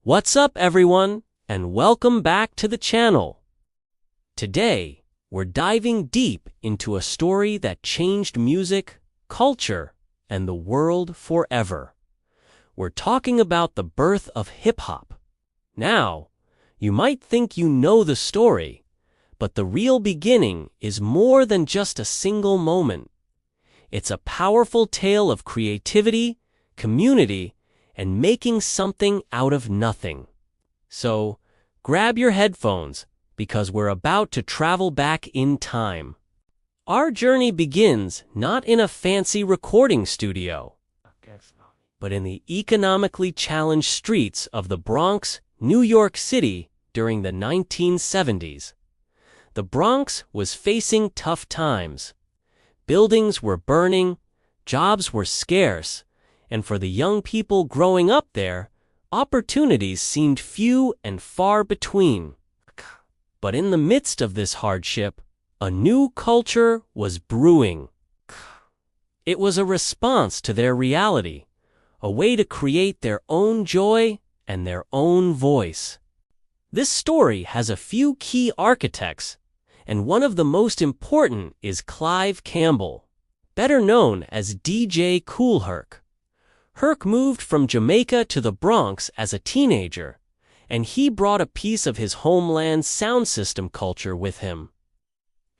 What's up, everyone, and welcome back to the channel. Today, we're diving deep into a story that changed music, culture, and the world forever. We're talking about the birth of hip-hop. Now, you might think you know the story, but the real beginning is more than just a single moment. It's a powerful tale of creativity, community, and making something out of nothing. So, grab your headphones, because we're about to travel back in time. Our journey begins not in a fancy recording studio, but in the economically challenged streets of the Bronx, New York City during the 1970s. The Bronx was facing tough times. Buildings were burning, jobs were scarce, and for the young people growing up there, opportunities seemed few and far between. But in the midst of this hardship, a new culture was brewing. It was a response to their reality, a way to create their own joy and their own voice. This story has a few key architects, and one of the most important is Clive Campbell, better known as DJ Kool Herc. Herc moved from Jamaica to the Bronx as a teenager, and he brought a piece of his homeland's sound system culture with him.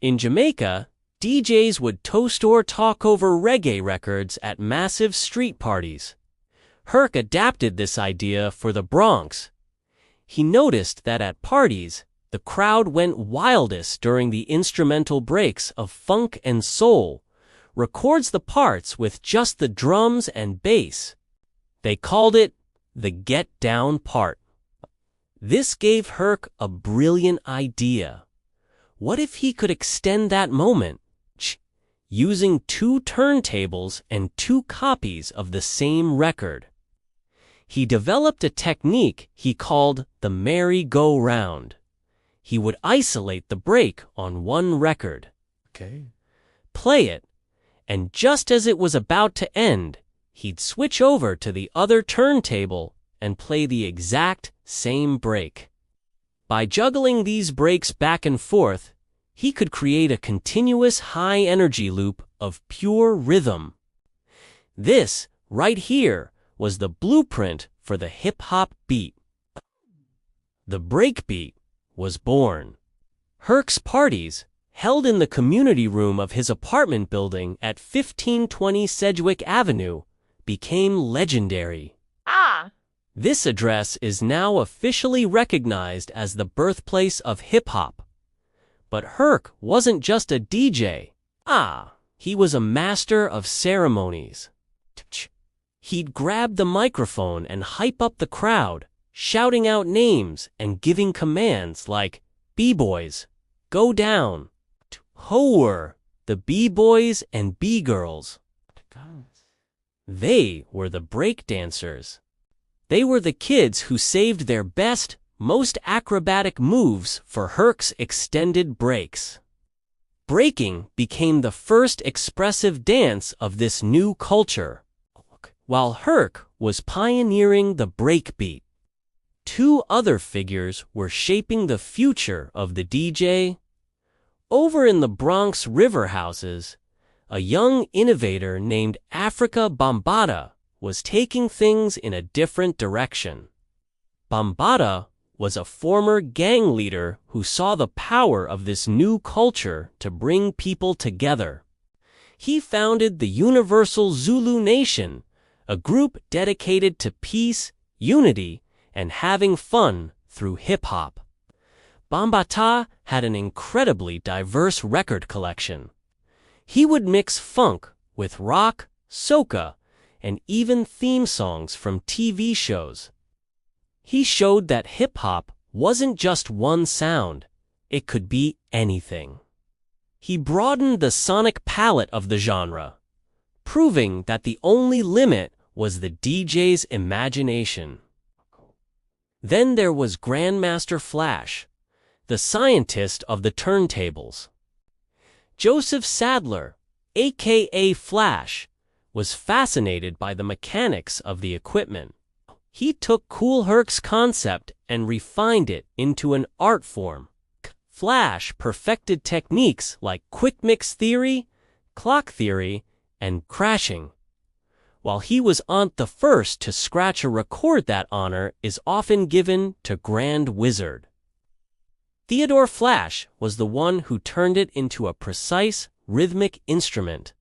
In Jamaica, DJs would toast or talk over reggae records at massive street parties. Herc adapted this idea for the Bronx. He noticed that at parties, the crowd went wildest during the instrumental breaks of funk and soul, records the parts with just the drums and bass. They called it the get down part. This gave Herc a brilliant idea. What if he could extend that moment, using two turntables and two copies of the same record? He developed a technique he called the merry-go-round. He would isolate the break on one record, play it, and just as it was about to end, he'd switch over to the other turntable and play the exact same break. By juggling these breaks back and forth, he could create a continuous high-energy loop of pure rhythm. This, right here, was the blueprint for the hip-hop beat. The breakbeat was born. Herc's parties, held in the community room of his apartment building at 1520 Sedgwick Avenue, became legendary. This address is now officially recognized as the birthplace of hip-hop. But Herc wasn't just a DJ. He was a master of ceremonies. He'd grab the microphone and hype up the crowd, shouting out names and giving commands like, "B-boys, go down." Hoer, the B-boys and B-girls. They were the breakdancers. They were the kids who saved their best, most acrobatic moves for Herc's extended breaks. Breaking became the first expressive dance of this new culture, while Herc was pioneering the breakbeat. Two other figures were shaping the future of the DJ. Over in the Bronx river houses, a young innovator named Afrika Bambaataa was taking things in a different direction. Bambaataa was a former gang leader who saw the power of this new culture to bring people together. He founded the Universal Zulu Nation, a group dedicated to peace, unity, and having fun through hip-hop. Bambaataa had an incredibly diverse record collection. He would mix funk with rock, soca, and even theme songs from TV shows. He showed that hip-hop wasn't just one sound, it could be anything. He broadened the sonic palette of the genre, proving that the only limit was the DJ's imagination. Then there was Grandmaster Flash, the scientist of the turntables. Joseph Sadler, aka Flash, was fascinated by the mechanics of the equipment. He took Kool Herc's concept and refined it into an art form. Flash perfected techniques like quick mix theory, clock theory, and crashing. While he was the first to scratch a record, that honor is often given to Grand Wizard. Theodore Flash was the one who turned it into a precise, rhythmic instrument.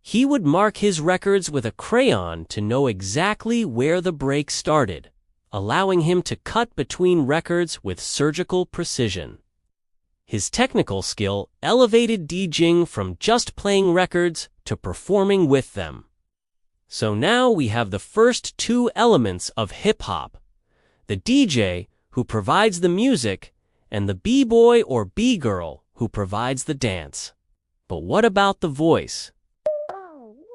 He would mark his records with a crayon to know exactly where the break started, allowing him to cut between records with surgical precision. His technical skill elevated DJing from just playing records to performing with them. So now we have the first two elements of hip-hop: the DJ, who provides the music, and the b-boy or b-girl, who provides the dance. But what about the voice?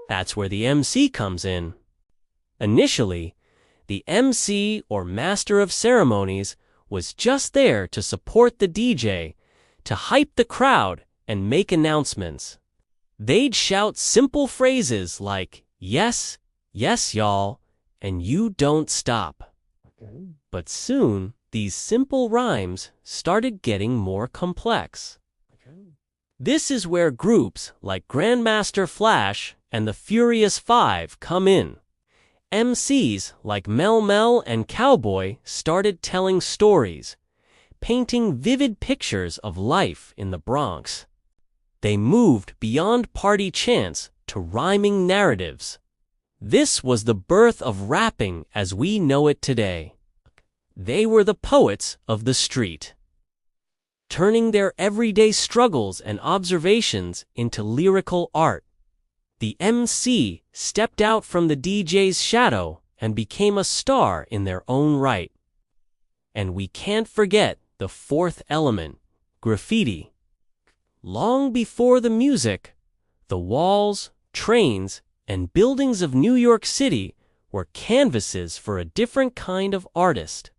That's where the MC comes in. Initially, the MC, or Master of Ceremonies, was just there to support the DJ, to hype the crowd and make announcements. They'd shout simple phrases like, "Yes, yes, y'all," and "You don't stop." Okay. But soon, these simple rhymes started getting more complex. Okay. This is where groups like Grandmaster Flash and the Furious Five come in. MCs like Mel Mel and Cowboy started telling stories, painting vivid pictures of life in the Bronx. They moved beyond party chants to rhyming narratives. This was the birth of rapping as we know it today. They were the poets of the street, turning their everyday struggles and observations into lyrical art. The MC stepped out from the DJ's shadow and became a star in their own right. And we can't forget the fourth element, graffiti. Long before the music, the walls, trains, and buildings of New York City were canvases for a different kind of artist.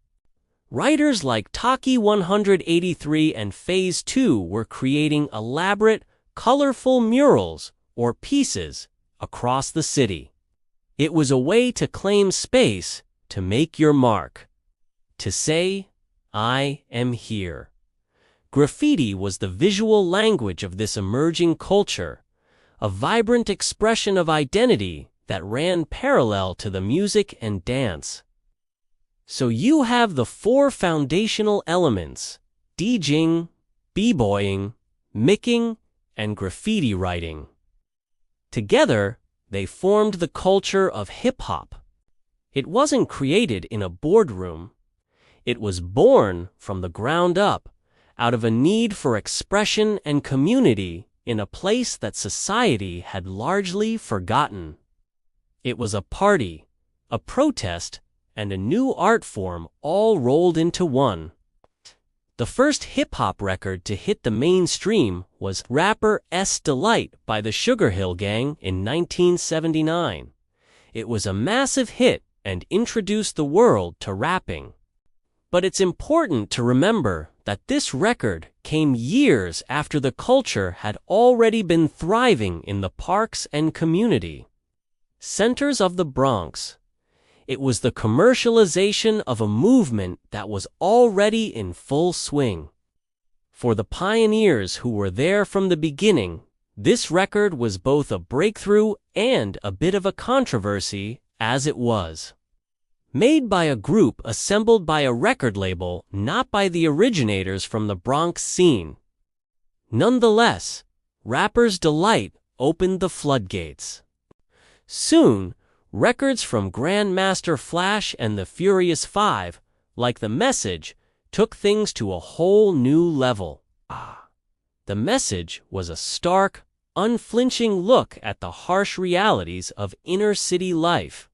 Writers like Taki 183 and Phase 2 were creating elaborate, colorful murals or pieces across the city. It was a way to claim space, to make your mark, to say, "I am here." Graffiti was the visual language of this emerging culture, a vibrant expression of identity that ran parallel to the music and dance. So you have the four foundational elements: DJing, b-boying, micking, and graffiti writing. Together, they formed the culture of hip-hop. It wasn't created in a boardroom. It was born from the ground up, out of a need for expression and community in a place that society had largely forgotten. It was a party, a protest, and a new art form all rolled into one. The first hip-hop record to hit the mainstream was Rapper S. Delight by the Sugar Hill Gang in 1979. It was a massive hit and introduced the world to rapping. But it's important to remember that this record came years after the culture had already been thriving in the parks and community centers of the Bronx. It was the commercialization of a movement that was already in full swing. For the pioneers who were there from the beginning, this record was both a breakthrough and a bit of a controversy, as it was made by a group assembled by a record label, not by the originators from the Bronx scene. Nonetheless, Rapper's Delight opened the floodgates. Soon, records from Grandmaster Flash and the Furious Five, like The Message, took things to a whole new level. The Message was a stark, unflinching look at the harsh realities of inner-city life.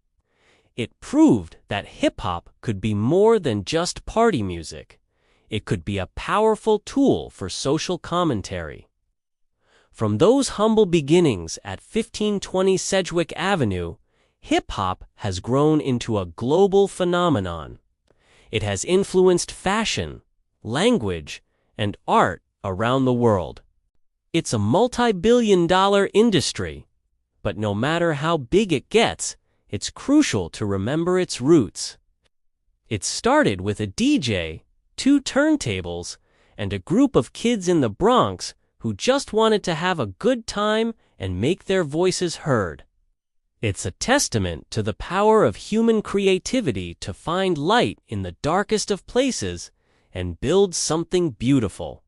It proved that hip-hop could be more than just party music. It could be a powerful tool for social commentary. From those humble beginnings at 1520 Sedgwick Avenue, hip-hop has grown into a global phenomenon. It has influenced fashion, language, and art around the world. It's a multi-billion-dollar industry, but no matter how big it gets, it's crucial to remember its roots. It started with a DJ, 2 turntables, and a group of kids in the Bronx who just wanted to have a good time and make their voices heard. It's a testament to the power of human creativity to find light in the darkest of places and build something beautiful,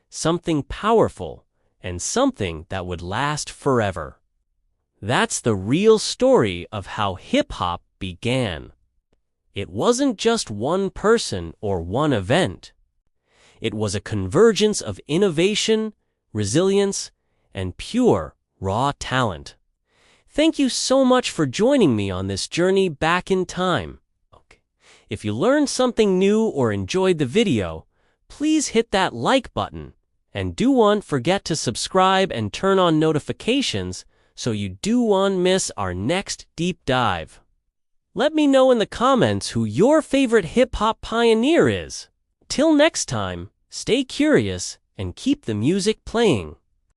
something powerful, and something that would last forever. That's the real story of how hip-hop began. It wasn't just one person or one event. It was a convergence of innovation, resilience, and pure, raw talent. Thank you so much for joining me on this journey back in time. If you learned something new or enjoyed the video, please hit that like button, and don't forget to subscribe and turn on notifications so you don't miss our next deep dive. Let me know in the comments who your favorite hip-hop pioneer is. Till next time, stay curious and keep the music playing.